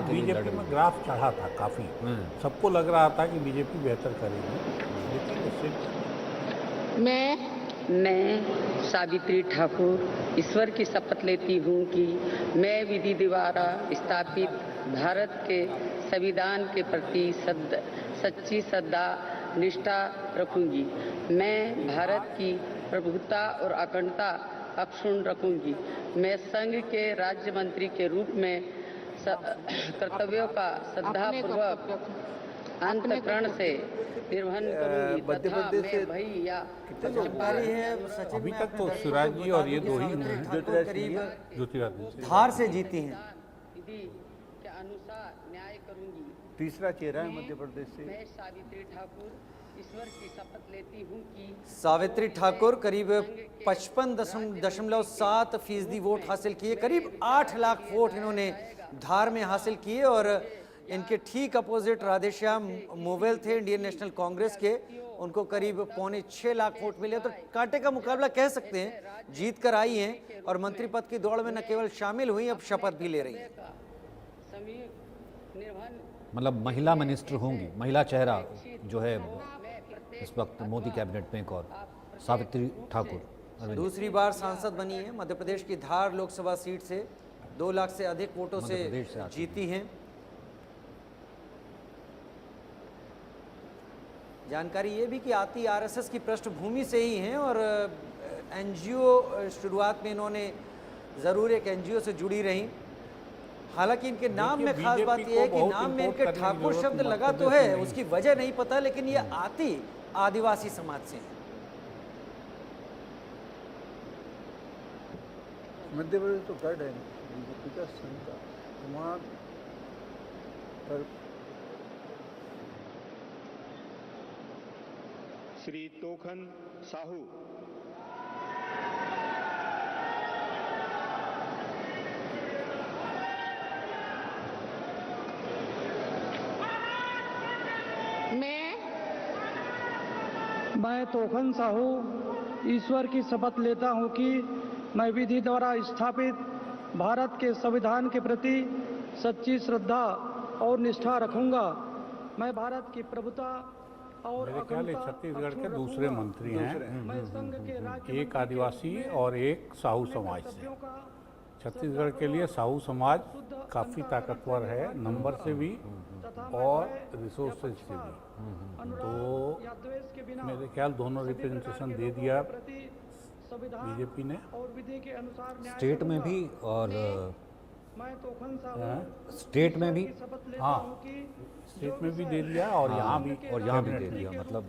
के लिए लड़ बीजेपी रही में है। ग्राफ चढ़ा था काफ़ी, सबको लग रहा था कि बीजेपी बेहतर करेगी, लेकिन इससे मैं सावित्री ठाकुर ईश्वर की शपथ लेती हूँ कि मैं विधि द्वारा स्थापित भारत के संविधान के प्रति सच्ची श्रद्धा निष्ठा रखूंगी। मैं भारत की प्रभुता और अखंडता अक्षुण्ण रखूंगी। मैं संघ के राज्य मंत्री के रूप में कर्तव्यों का श्रद्धापूर्वक अंतःकरण से निर्वहन करूंगी तथा मैं भय या जानकारी है सचिन अभी मैं तक अपने तो दर्शकों शिवराज को जी बता और ये दूं कि दो ही सावित्री हैं, ठाकुर करीब ज्योतिरादित्य सिंधिया धार से जीती हैं। विधि के अनुसार न्याय करूंगी। तीसरा चेहरा है मध्य प्रदेश से। मैं सावित्री ठाकुर ईश्वर की शपथ लेती हूँ कि सावित्री ठाकुर करीब 55.7% वोट हासिल किए, करीब 8 लाख वोट इन्होंने धार में हासिल किए। और इनके ठीक अपोजिट राधेश्याम मोवेल थे इंडियन नेशनल कांग्रेस के, उनको करीब 5.25 लाख वोट मिले। तो कांटे का मुकाबला कह सकते हैं, जीत कर आई हैं और मंत्री पद की दौड़ में न केवल शामिल हुई, अब शपथ भी ले रही हैं। मतलब महिला मिनिस्टर होंगी, महिला चेहरा जो है इस वक्त मोदी कैबिनेट में एक और सावित्री ठाकुर दूसरी बार सांसद बनी है मध्य प्रदेश की धार लोकसभा सीट से, 2 लाख से अधिक वोटों मध्य प्रदेश से से आती जीती हैं। जानकारी ये भी कि आती आरएसएस की पृष्ठभूमि से ही हैं और एनजीओ शुरुआत में इन्होंने ज़रूर एक एनजीओ से जुड़ी रहीं। हालांकि इनके नाम में खास बात यह है कि नाम में इनके ठाकुर शब्द लगा तो है, उसकी वजह नहीं पता, लेकिन ये आती आदिवासी समाज से हैं। मध्य प्रदेश तो गढ़ है बीजेपी का संघ का, वहाँ पर श्री तोखन साहू। मैं तोखन साहू ईश्वर की शपथ लेता हूं कि मैं विधि द्वारा स्थापित भारत के संविधान के प्रति सच्ची श्रद्धा और निष्ठा रखूंगा। मैं भारत की प्रभुता और मेरे ख्याल अखंडता छत्तीसगढ़ के अक्षुण्ण दूसरे रखूंगा। मंत्री हैं, मैं संघ के राज्य एक आदिवासी और एक साहू समाज से। छत्तीसगढ़ के लिए साहू समाज काफ़ी ताकतवर है, नंबर से भी और रिसोर्सेज से भी। तो मेरे ख्याल दोनों रिप्रेजेंटेशन दे दिया बीजेपी ने, स्टेट में भी और स्टेट में भी, हाँ स्टेट में भी दे दिया और यहाँ भी दे दिया। मतलब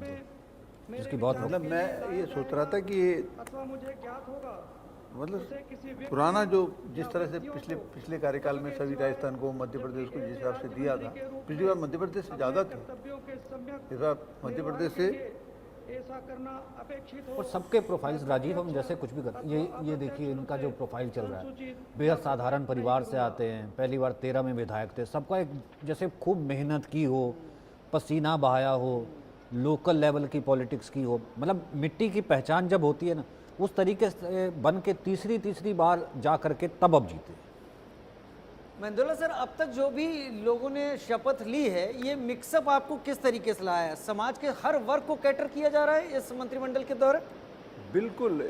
जिसकी बहुत मतलब मैं ये सोच रहा था कि ये मतलब पुराना जो जिस तरह से पिछले कार्यकाल में सभी राजस्थान को मध्य प्रदेश को जिस हिसाब से दिया था, पिछली बार मध्य प्रदेश से ज़्यादा थे, इस बार मध्य प्रदेश से और सबके प्रोफाइल्स राजीव, हम जैसे कुछ भी करते ये देखिए इनका जो प्रोफाइल चल रहा है, बेहद साधारण परिवार से आते हैं, पहली बार 13 में विधायक थे, सबका एक जैसे खूब मेहनत की हो, पसीना बहाया हो, लोकल लेवल की पॉलिटिक्स की हो, मतलब मिट्टी की पहचान जब होती है ना, उस तरीके से बन के तीसरी बार जा करके तब अब जीते। मंदोला सर, अब तक जो भी लोगों ने शपथ ली है, ये मिक्सअप आपको किस तरीके से लाया है? समाज के हर वर्ग को कैटर किया जा रहा है इस मंत्रिमंडल के दौरान? बिल्कुल,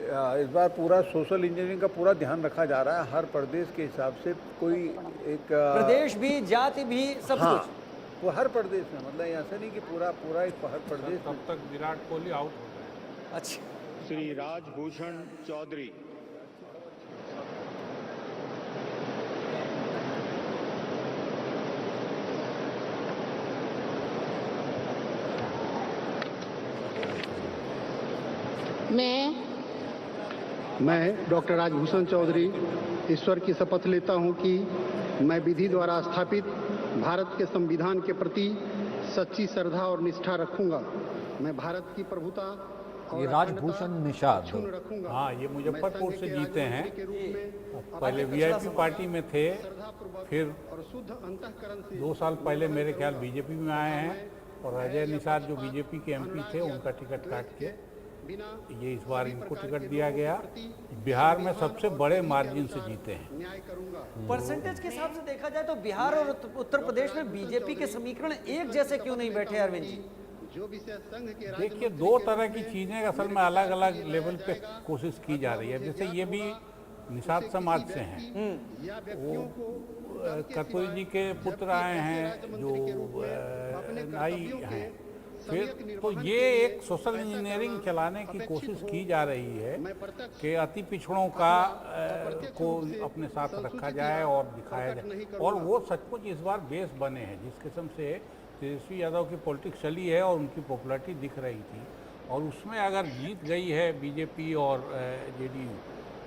इस बार पूरा सोशल इंजीनियरिंग का पूरा ध्यान रखा जा रहा है, हर प्रदेश के हिसाब से कोई एक प्रदेश भी, जाति भी, सब हाँ, कुछ वो हर प्रदेश में, मतलब ऐसा नहीं कि पूरा एक हर प्रदेश में। तब तक विराट कोहली आउट हो गए। अच्छा। श्री राजभूषण चौधरी। मैं डॉक्टर राजभूषण चौधरी ईश्वर की शपथ लेता हूं कि मैं विधि द्वारा स्थापित भारत के संविधान के प्रति सच्ची श्रद्धा और निष्ठा रखूंगा। मैं भारत की प्रभुता ये राजभूषण निषाद, हाँ, ये मुजफ्फरपुर से जीते हैं। पहले वीआईपी पार्टी में थे, फिर 2 साल पहले मेरे ख्याल बीजेपी में आए हैं और अजय निषाद जो बीजेपी के एमपी थे, उनका टिकट काट के ये इस बार इनको टिकट दिया गया। बिहार में सबसे बड़े मार्जिन से जीते हैं। परसेंटेज के हिसाब से देखा जाए तो बिहार और उत्तर प्रदेश में बीजेपी के समीकरण एक जैसे क्यों नहीं बैठे अरविंद जी? देखिए, दो तरह की चीज़ें असल में अलग अलग लेवल पे कोशिश की जा रही है। जैसे ये भी निषाद समाज से हैं, वो कर्पूरी जी के पुत्र आए हैं जो नाई हैं। फिर तो ये एक सोशल इंजीनियरिंग चलाने की कोशिश की जा रही है कि अति पिछड़ों का को अपने साथ रखा जाए और दिखाया जाए, और वो सचमुच इस बार बेस बने हैं। जिस किस्म से तेजस्वी यादव की पॉलिटिक्स चली है और उनकी पॉपुलैरिटी दिख रही थी, और उसमें अगर जीत गई है बीजेपी और जेडीयू,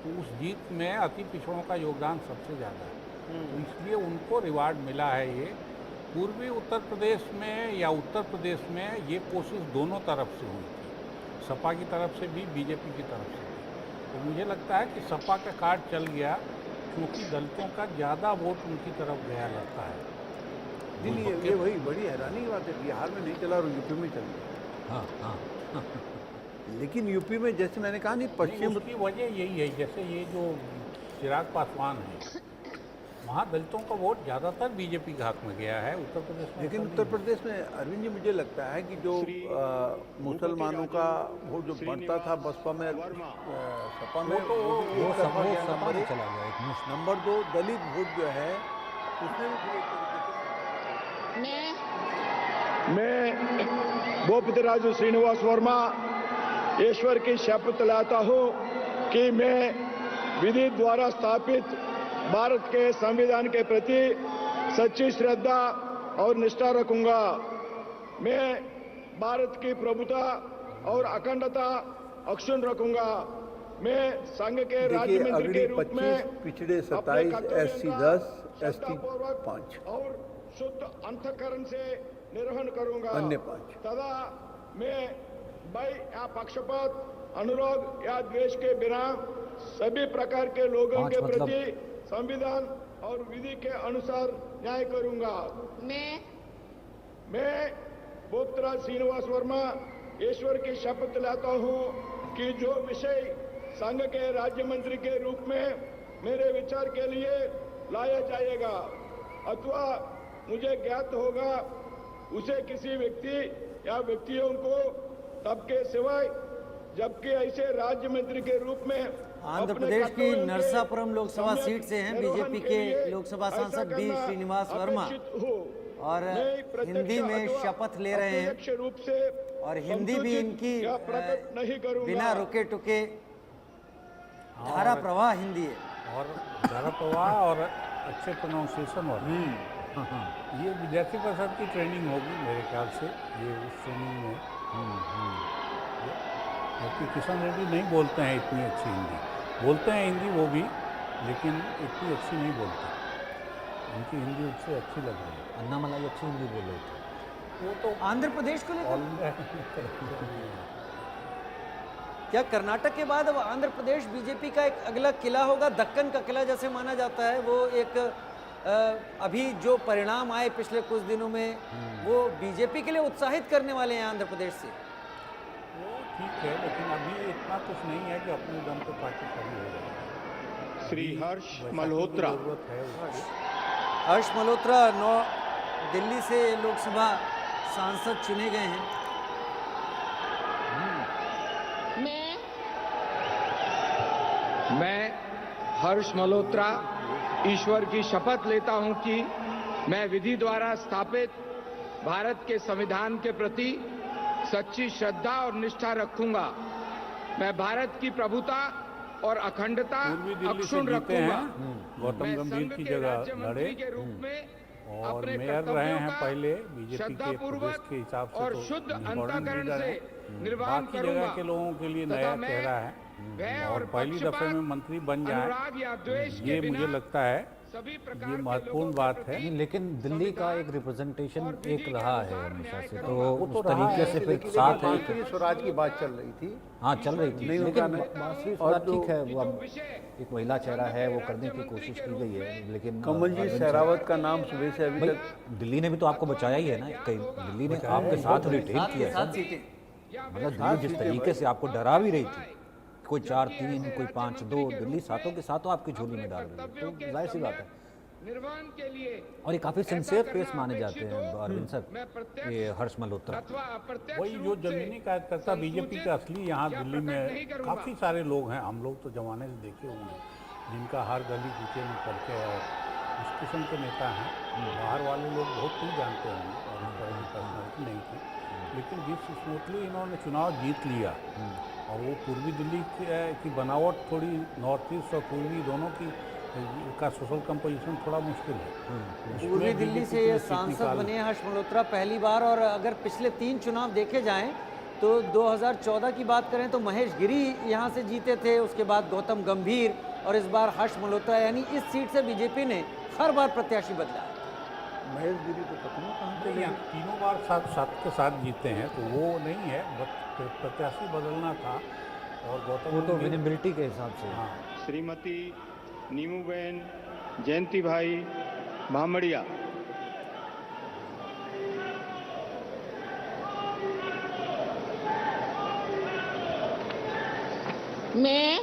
तो उस जीत में अति पिछड़ों का योगदान सबसे ज़्यादा है। तो इसलिए उनको रिवार्ड मिला है। ये पूर्वी उत्तर प्रदेश में या उत्तर प्रदेश में ये कोशिश दोनों तरफ से हुई थी, सपा की तरफ से भी, बीजेपी की तरफ से भी। तो मुझे लगता है कि सपा का कार्ड चल गया, क्योंकि दलितों का ज़्यादा वोट उनकी तरफ गया लगता है। नहीं, ये वही बड़ी हैरानी की बात है, बिहार में नहीं चला और यूपी में चल गया। हाँ हाँ लेकिन यूपी में जैसे मैंने कहा नहीं, पश्चिम उसकी वजह यही है, जैसे ये जो चिराग पासवान है, वहाँ दलितों का वोट ज़्यादातर बीजेपी के हक में गया है। उत्तर प्रदेश में लेकिन उत्तर प्रदेश में अरविंद जी मुझे लगता है कि जो मुसलमानों का वोट जो बढ़ता था बसपा में, सपा में, वो सपा में चला गया एक मुश्त। नंबर 2 दलित वोट जो है उसमें भी फिर एक तरीके से मैं भूपतिराजु श्रीनिवास वर्मा ईश्वर की शपथ लेता हूं कि मैं विधि द्वारा स्थापित भारत के संविधान के प्रति सच्ची श्रद्धा और निष्ठा रखूंगा। मैं भारत की प्रभुता और अखंडता अक्षुण्ण रखूंगा। मैं संघ के राज्य देखिए, मंत्री के अगली रूप में 25 पिछड़े 27, SC 10, ST 5 और शुद्ध अंतःकरण से निर्वहन करूंगा। अन्य 5 तथा मैं भय या पक्षपात, अनुराग या द्वेष के बिना सभी प्रकार के लोगों के प्रति संविधान और विधि के अनुसार न्याय करूंगा। मैं भूपतिराज श्रीनिवास वर्मा ईश्वर की शपथ लेता हूं कि जो विषय संघ के राज्य मंत्री के रूप में मेरे विचार के लिए लाया जाएगा अथवा मुझे ज्ञात होगा, उसे किसी व्यक्ति या व्यक्तियों को तब के सिवाय, जबकि ऐसे राज्य मंत्री के रूप में आंध्र प्रदेश की नरसापुरम लोकसभा सीट से हैं बीजेपी के लोकसभा सांसद बी श्रीनिवास वर्मा, और हिंदी में शपथ ले रहे हैं, रूप से और हिंदी भी इनकी नहीं करूंगा। बिना रुके टुके धारा प्रवाह हिंदी है, और धारा प्रवाह और अच्छे प्रोनाउंसिएशन वाला। ये विद्यार्थी परिषद की ट्रेनिंग होगी मेरे ख्याल से, ये उस ट्रेनिंग में, क्योंकि किशन रेड्डी नहीं बोलते हैं इतनी अच्छी हिंदी, बोलते हैं हिंदी वो भी, लेकिन इतनी अच्छी नहीं बोलते। उनकी हिंदी उससे अच्छी लग रही है। अन्नामलाई अच्छी हिंदी बोल रहे थे। वो तो आंध्र प्रदेश को लेकर क्या कर्नाटक के बाद अब आंध्र प्रदेश बीजेपी का एक अगला किला होगा? दक्कन का किला जैसे माना जाता है, वो एक अभी जो परिणाम आए पिछले कुछ दिनों में, वो बीजेपी के लिए उत्साहित करने वाले हैं आंध्र प्रदेश से। वो ठीक है, लेकिन अभी इतना कुछ नहीं है कि अपने दम पे पार्टी खड़ी हो जाए। श्री हर्ष मल्होत्रा। जरूरत है उसकी। हर्ष मल्होत्रा दिल्ली से लोकसभा सांसद चुने गए हैं। मैं हर्ष मल्होत्रा ईश्वर की शपथ लेता हूं कि मैं विधि द्वारा स्थापित भारत के संविधान के प्रति सच्ची श्रद्धा और निष्ठा रखूंगा। मैं भारत की प्रभुता और अखंडता पूर्वी दिल्ली से अक्षुण्ण जीते रखूंगा। हैं, गौतम मैं गंभीर संघ की के जगह राज्य लड़े मंत्री के रूप में और अपने मेयर रहे कर्तव्यों हैं का पहले बीजेपी के प्रदेश श्रद्धापूर्वक के हिसाब से, और तो शुद्ध इम्पोर्टेंट अंतःकरण लीडर से हैं। निर्वाहन बाकी करूंगा जगह के लोगों के लिए तथा नया मैं चेहरा है, भय और पहली दफे पक्षपात, में मंत्री बन अनुराग या जाए, द्वेष के ये बिना मुझे लगता है सभी प्रकार ये के महत्वपूर्ण लोगों के बात प्रति है। नहीं, लेकिन दिल्ली का एक रिप्रेजेंटेशन और विधि एक के रहा है अनुसार हमेशा न्याय से, तो करूंगा। उस तो रहा तरीके है, से फिर लेकिन साथ है। बांसुरी स्वराज की बात चल रही थी। हाँ चल रही थी, नहीं लेकिन होगा नहीं। बांसुरी और स्वराज ठीक है, वो अब विषय एक महिला चेहरा है, वो करने की कोशिश की गई है, लेकिन कमलजीत अरविंद सहरावत का नाम सुबह से अभी भाई, तक दिल्ली ने भी तो आपको बचाया ही है ना, कहीं दिल्ली ने आपके साथ रिटेन किया है। 7 सीटें मतलब दिल्ली जिस तरीके से आपको डरा भी रही थी, कोई 4-3, कोई 5-2, दिल्ली सातों के सातों आपकी झोली में डाल रही है, तो जाहिर सी बात है। निर्वहन के लिए और ये काफ़ी सिंसियर फेस माने जाते हैं अरविंद सर, ये हर्ष मल्होत्रा। वही जो जमीनी कार्यकर्ता बीजेपी का असली यहाँ दिल्ली में काफ़ी सारे लोग हैं, हम लोग तो जमाने से देखे हुए हैं, जिनका हर गली कूचे में परिचय है और उस किस्म के नेता हैं। बाहर वाले लोग बहुत कुछ जानते हैं और इस तरह की पर्सनैलिटी नहीं थी, लेकिन जिस स्मूथली इन्होंने चुनाव जीत लिया और वो पूर्वी दिल्ली की बनावट थोड़ी नॉर्थ ईस्ट और पूर्वी दोनों का सोशल कंपोजिशन थोड़ा मुश्किल है। पूर्वी दिल्ली से ये सांसद बने हर्ष मल्होत्रा पहली बार, और अगर पिछले 3 चुनाव देखे जाएं तो 2014 की बात करें तो महेश गिरी यहाँ से जीते थे, उसके बाद गौतम गंभीर और इस बार हर्ष मल्होत्रा, यानी इस सीट से बीजेपी ने हर बार प्रत्याशी बदला। महेश गिरी तो पता नहीं कहाँ तो यहाँ तीनों बार साथ के साथ जीते हैं, तो वो नहीं है, बट प्रत्याशी बदलना था। और गौतम वो तो विनेबिलिटी के हिसाब से। हाँ, श्रीमती नीमूबेन जयंती भाई भामड़िया। मैं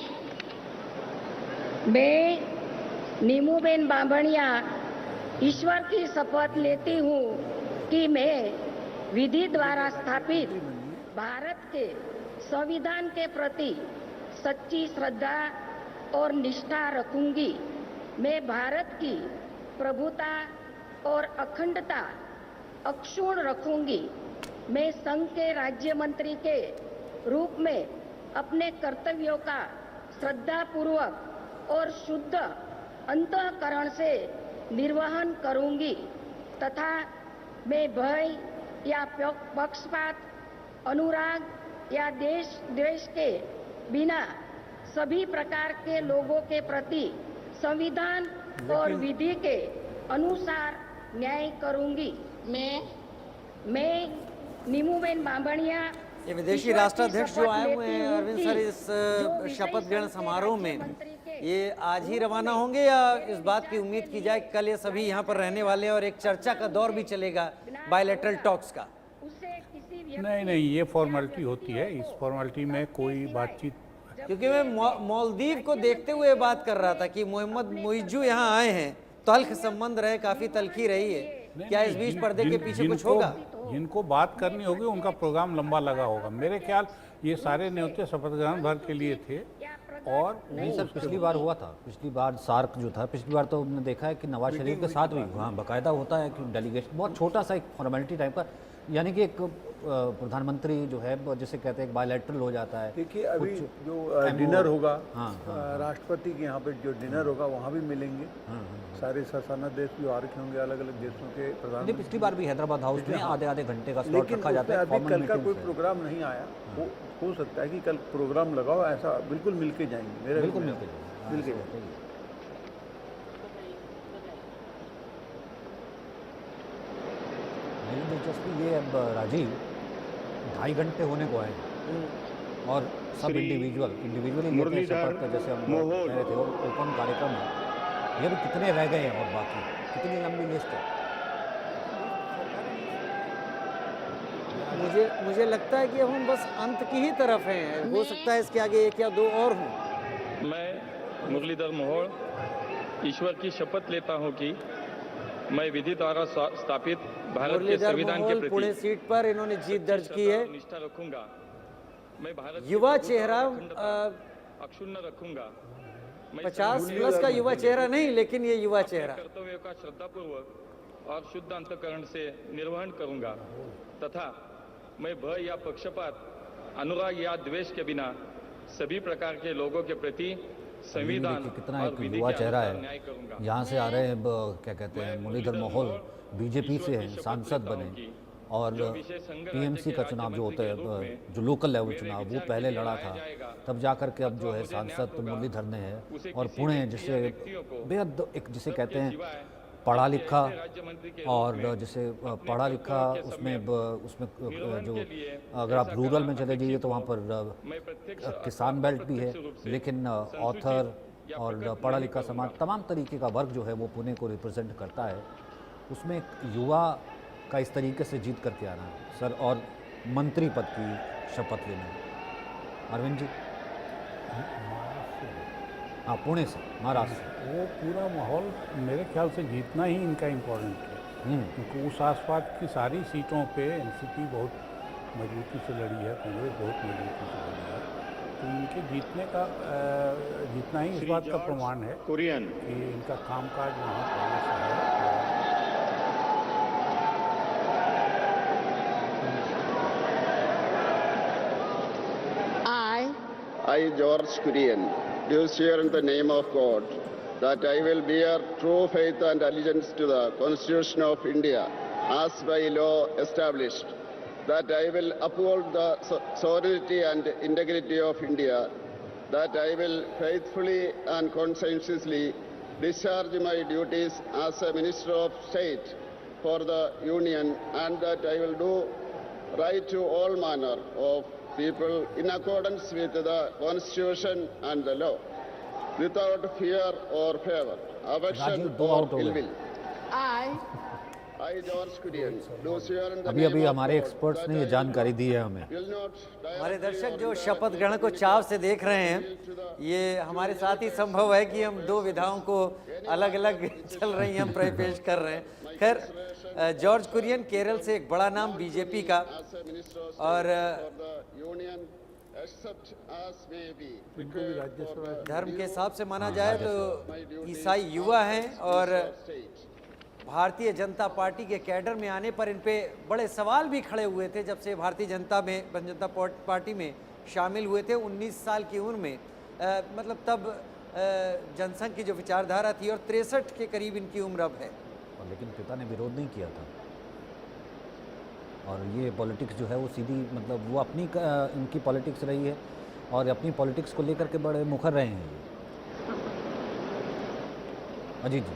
नीमूबेन बांभणिया ईश्वर की शपथ लेती हूँ कि मैं विधि द्वारा स्थापित भारत के संविधान के प्रति सच्ची श्रद्धा और निष्ठा रखूंगी। मैं भारत की प्रभुता और अखंडता अक्षुण्ण रखूंगी। मैं संघ के राज्य मंत्री के रूप में अपने कर्तव्यों का श्रद्धापूर्वक और शुद्ध अंतःकरण से निर्वहन करूंगी तथा मैं भय या पक्षपात, अनुराग या देश द्वेष के बिना सभी प्रकार के लोगों के प्रति संविधान और विधि के अनुसार न्याय करूंगी। मैं नीमूबेन बांभणिया। ये विदेशी राष्ट्राध्यक्ष जो आए हुए हैं अरविंद सर इस शपथ ग्रहण समारोह में, ये आज ही रवाना होंगे या इस बात की उम्मीद की जाए कल ये सभी यहाँ पर रहने वाले हैं और एक चर्चा का दौर भी चलेगा बायलैटरल टॉक्स का? नहीं, ये फॉर्मेलिटी होती है, इस फॉर्मेलिटी में कोई बातचीत। क्योंकि मैं मालदीव को देखते हुए बात कर रहा था कि मोहम्मद मुइज्जू यहाँ आए हैं, तल्ख संबंध रहे, काफी तलखी रही है, क्या इस बीच पर्दे के पीछे कुछ होगा? जिनको बात करनी होगी उनका प्रोग्राम लंबा लगा होगा। मेरे ख्याल ये सारे न्योते शपथ ग्रहण भर के लिए थे। और नहीं सर, पिछली बार हुआ था, पिछली बार सार्क जो था, पिछली बार तो हमने देखा है कि नवाज शरीफ के साथ भी वहाँ बाकायदा होता है कि डेलीगेशन, बहुत छोटा सा एक फॉर्मेलिटी टाइप का, यानी कि एक प्रधानमंत्री जो है जिसे कहते हैं बायलैटरल हो जाता है। देखिए अभी जो डिनर होगा, हाँ, राष्ट्रपति के यहाँ पे जो डिनर होगा वहाँ भी मिलेंगे, सारे शासना देश भी आ रखे होंगे, अलग अलग देशों के प्रधानमंत्री। पिछली बार भी हैदराबाद हाउस में आधे घंटे का स्लॉट रखा जाता है। अभी कल का कोई प्रोग्राम नहीं आया, हो सकता है कि कल प्रोग्राम लगाओ, ऐसा बिल्कुल मिलके जाएंगे, मेरे बिल्कुल मिलके मेरी दिलचस्पी ये अब राजीव 2.5 घंटे होने को आए और सब इंडिविजुअली लेते हैं शपथ का, जैसे हम कह रहे थे, और ओपन कार्यक्रम है। ये भी कितने रह गए हैं और बाकी कितनी लंबी लिस्ट है? मुझे लगता है कि हम बस अंत की ही तरफ हैं, हो सकता है इसके आगे 1 या 2 और हों। मैं मुरलीधर मोहोळ ईश्वर की शपथ लेता हूं कि मैं विधि द्वारा स्थापित भारत के संविधान के प्रति पुणे सीट पर इन्होंने जीत दर्ज की है। निष्ठा रखूंगा। मैं भारत युवा चेहरा, अक्षुण्ण रखूंगा। 50+ का युवा चेहरा नहीं, लेकिन ये युवा चेहरा। कर्तव्यों का श्रद्धापूर्वक और शुद्ध अंतःकरण से निर्वहन करूंगा तथा मैं भय या पक्षपात, अनुराग या द्वेष के बिना सभी प्रकार के लोगों के प्रति संविधान कितना एक युवा चेहरा है। यहाँ से आ रहे हैं क्या कहते हैं मुरलीधर मोहोळ, बीजेपी से हैं, सांसद बने, और टीएमसी का चुनाव जो होता है, जो लोकल लेवल चुनाव, वो पहले लड़ा था, तब जा कर के अब जो है सांसद मुरलीधर ने है। और पुणे जिसे बेहद एक जिसे कहते हैं पढ़ा लिखा, और जिसे पढ़ा लिखा उसमें जो अगर आप रूरल में चले जाइए तो वहाँ पर किसान बेल्ट भी है, लेकिन ऑथर और पढ़ा लिखा समाज, तमाम तरीके का वर्ग जो है वो पुणे को रिप्रेजेंट करता है। उसमें एक युवा का इस तरीके से जीत करके आना है सर। और मंत्री पद की शपथ लेना? अरविंद जी। हाँ, पुणे से, महाराष्ट्र से। वो पूरा माहौल मेरे ख्याल से जीतना ही इनका इम्पोर्टेंट है, क्योंकि उस आसपास की सारी सीटों पे एनसीपी बहुत मजबूती से लड़ी है, कांग्रेस बहुत मजबूती से लड़ी है, तो इनके जीतना ही इस बात का प्रमाण है कि इनका कामकाज वहाँ पहले से है। I, George Kurian, do swear in the name of God that I will bear true faith and allegiance to the Constitution of India as by law established, that I will uphold the sovereignty and integrity of India, that I will faithfully and conscientiously discharge my duties as a Minister of State for the Union, and that I will do right to all manner of people in accordance with the Constitution and the law, without fear or favor, affection or ill will. I, George Kurian, do swear in the अभी name of हमारे God experts that ने ये I जानकारी दी है हमें। will not हमारे दर्शक जो शपथ ग्रहण को चाव से देख रहे हैं, ये हमारे साथ ही संभव है कि हम दो विधाओं को अलग अलग चल रही हैं, हम पेश कर रहे हैं। खैर, जॉर्ज कुरियन केरल से एक बड़ा नाम बीजेपी का, और धर्म के हिसाब से माना जाए तो ईसाई युवा हैं, और भारतीय जनता पार्टी के कैडर में आने पर इन पे बड़े सवाल भी खड़े हुए थे जब से भारतीय जनता पार्टी में शामिल हुए थे 19 साल की उम्र में। मतलब तब जनसंघ की जो विचारधारा थी, और 63 के करीब इनकी उम्र अब है। लेकिन पिता ने विरोध नहीं किया था, और ये पॉलिटिक्स जो है वो सीधी, मतलब वो अपनी इनकी पॉलिटिक्स रही है, और अपनी पॉलिटिक्स को लेकर के बड़े मुखर रहे हैं। अजीत जी।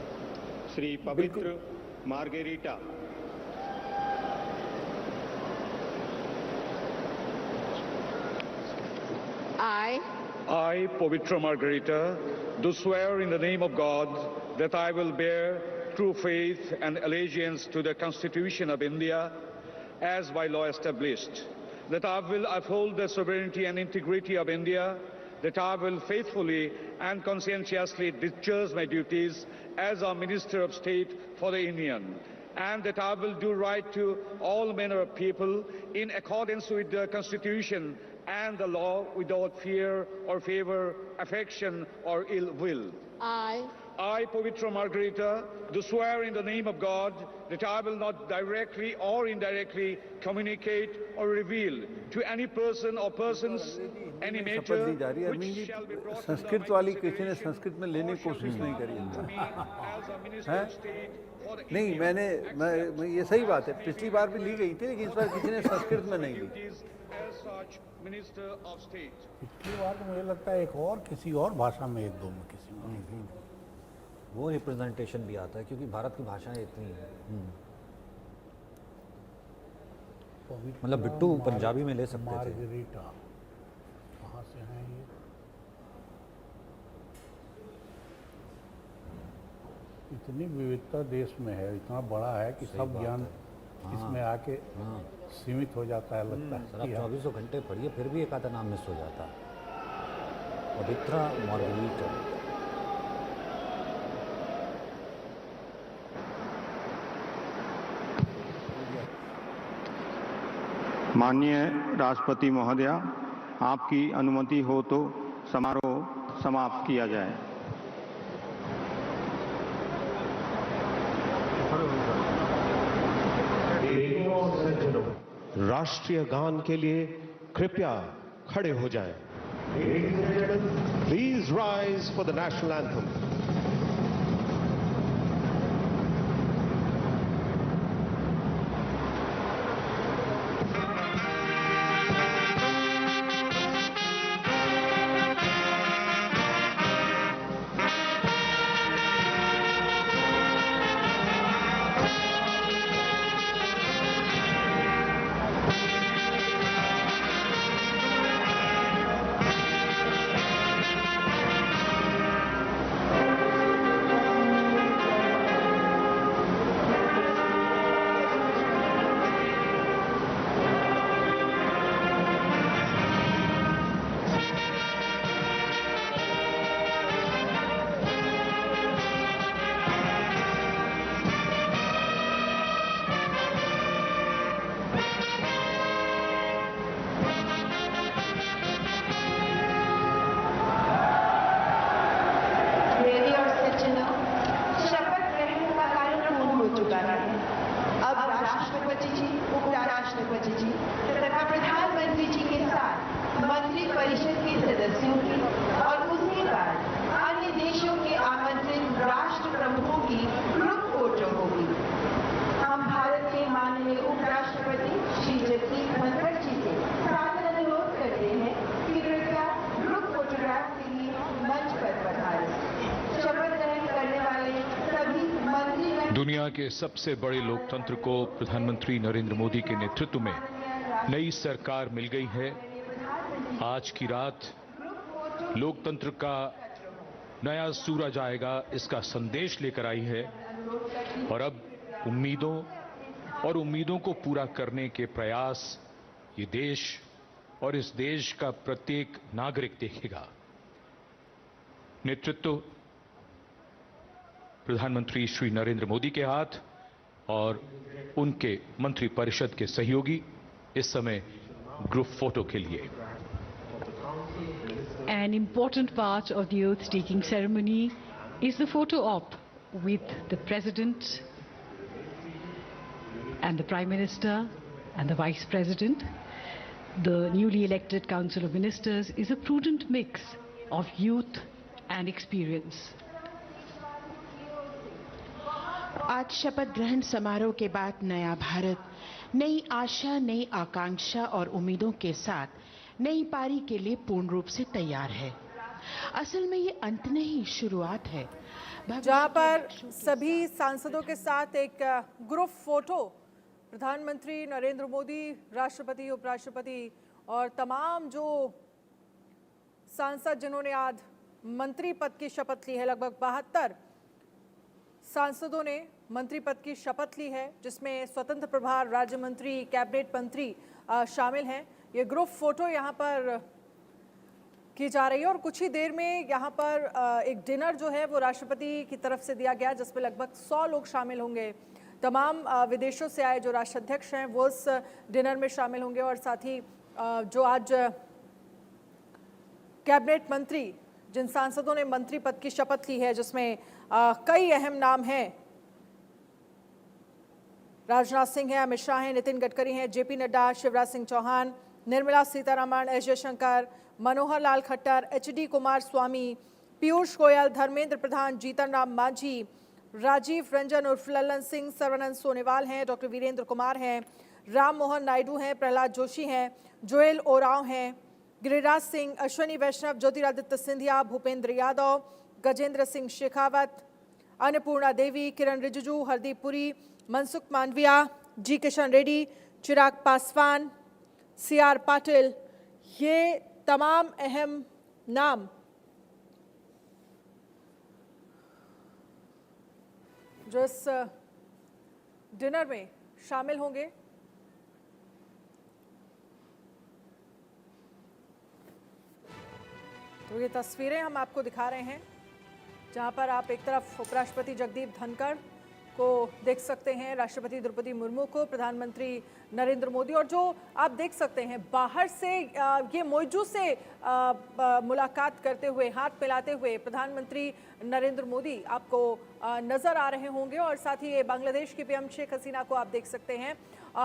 श्री पवित्र margherita. I, Pavitra Margarita, do swear in the name of God that I will bear true faith and allegiance to the Constitution of India as by law established, that I will uphold the sovereignty and integrity of India, that I will faithfully and conscientiously discharge my duties as a Minister of State for the Union, and that I will do right to all manner of people in accordance with the Constitution and the law, without fear or favor, affection or ill will. I, Pavitra Margarita, do swear in the name of God that I will not directly or indirectly communicate or reveal to any person or persons any matter शपथ दी जा रही है। अरविंद जी, संस्कृत वाली किसी ने संस्कृत में लेने की कोशिश नहीं करी है? नहीं, मैं ये सही बात है, पिछली बार भी ली गई थी, लेकिन इस बार किसी ने संस्कृत में नहीं ली। पिछली बार तो मुझे लगता है एक और किसी और भाषा में, एक दो में किसी में वो रिप्रेजेंटेशन भी आता है, क्योंकि भारत की भाषाएं इतनी हैं। मतलब बिट्टू पंजाबी में ले सकते थे। मार्गरीटा कहाँ से हैं ये? इतनी विविधता देश में है, इतना बड़ा है कि सब ज्ञान इसमें आके सीमित हो जाता है। लगता है सर आप 24 घंटे पढ़िए फिर भी एक आधा नाम मिस हो जाता है। पवित्रा मार्गरीटा। माननीय राष्ट्रपति महोदया, आपकी अनुमति हो तो समारोह समाप्त किया जाए। राष्ट्रीय गान के लिए कृपया खड़े हो जाएं। Please rise for the national anthem. दुनिया के सबसे बड़े लोकतंत्र को प्रधानमंत्री नरेंद्र मोदी के नेतृत्व में नई सरकार मिल गई है। आज की रात लोकतंत्र का नया सूरज आएगा, इसका संदेश लेकर आई है और अब उम्मीदों को पूरा करने के प्रयास ये देश और इस देश का प्रत्येक नागरिक देखेगा। नेतृत्व प्रधानमंत्री श्री नरेंद्र मोदी के हाथ और उनके मंत्रिपरिषद के सहयोगी इस समय ग्रुप फोटो के लिए। An important part of the oath-taking ceremony is the photo op with the President and the Prime Minister and the Vice President. The newly elected Council of Ministers is a prudent mix of youth and experience. आज शपथ ग्रहण समारोह के बाद नया भारत नई आशा, नई आकांक्षा और उम्मीदों के साथ नई पारी के लिए पूर्ण रूप से तैयार है। असल में ये अंत नहीं, शुरुआत है। जहां पर सभी सांसदों के साथ एक ग्रुप फोटो प्रधानमंत्री नरेंद्र मोदी, राष्ट्रपति, उपराष्ट्रपति और तमाम जो सांसद जिन्होंने आज मंत्री पद की शपथ ली है, लगभग 72 सांसदों ने मंत्री पद की शपथ ली है, जिसमें स्वतंत्र प्रभार राज्य मंत्री, कैबिनेट मंत्री शामिल हैं। ये ग्रुप फोटो यहाँ पर की जा रही है और कुछ ही देर में यहाँ पर एक डिनर जो है वो राष्ट्रपति की तरफ से दिया गया, जिसमें लगभग 100 लोग शामिल होंगे। तमाम विदेशों से आए जो राष्ट्राध्यक्ष हैं वो उस डिनर में शामिल होंगे और साथ ही जो आज कैबिनेट मंत्री, जिन सांसदों ने मंत्री पद की शपथ ली है, जिसमें कई अहम नाम हैं, राजनाथ सिंह हैं, अमित शाह हैं, नितिन गडकरी हैं, JP Nadda, Shivraj Singh Chauhan, Nirmala Sitharaman, S Jaishankar, Manohar Lal Khattar, HD Kumar स्वामी, पीयूष गोयल, धर्मेंद्र प्रधान, जीतन राम मांझी, राजीव रंजन उर्फ लल्लन सिंह, सर्बानंद सोनोवाल हैं, डॉक्टर वीरेंद्र कुमार हैं, राम मोहन नायडू हैं, प्रहलाद जोशी हैं, जोएल ओरांव हैं, गिरिराज सिंह, अश्विनी वैष्णव, ज्योतिरादित्य सिंधिया, भूपेंद्र यादव, गजेंद्र सिंह शेखावत, अन्नपूर्णा देवी, किरण रिजिजू, हरदीप पुरी, मनसुख मांडविया, जी किशन रेड्डी, चिराग पासवान, CR पाटिल, ये तमाम अहम नाम जो इस डिनर में शामिल होंगे। तो ये तस्वीरें हम आपको दिखा रहे हैं, जहां पर आप एक तरफ उपराष्ट्रपति जगदीप धनखड़ को देख सकते हैं, राष्ट्रपति द्रौपदी मुर्मू को, प्रधानमंत्री नरेंद्र मोदी, और जो आप देख सकते हैं बाहर से ये मौजू से मुलाकात करते हुए, हाथ मिलाते हुए प्रधानमंत्री नरेंद्र मोदी आपको नज़र आ रहे होंगे। और साथ ही ये बांग्लादेश की पीएम शेख हसीना को आप देख सकते हैं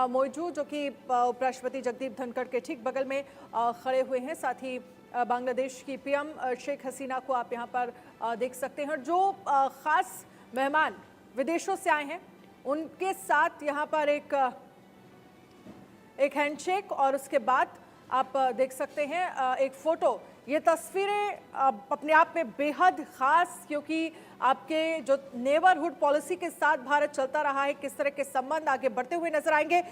मौजू, जो कि उपराष्ट्रपति जगदीप धनखड़ के ठीक बगल में खड़े हुए हैं। साथ ही बांग्लादेश की पीएम शेख हसीना को आप यहाँ पर देख सकते हैं। और जो ख़ास मेहमान विदेशों से आए हैं उनके साथ यहाँ पर एक हैंडशेक और उसके बाद आप देख सकते हैं एक फ़ोटो। ये तस्वीरें अपने आप में बेहद ख़ास, क्योंकि आपके जो नेबरहुड पॉलिसी के साथ भारत चलता रहा है, किस तरह के संबंध आगे बढ़ते हुए नजर आएंगे।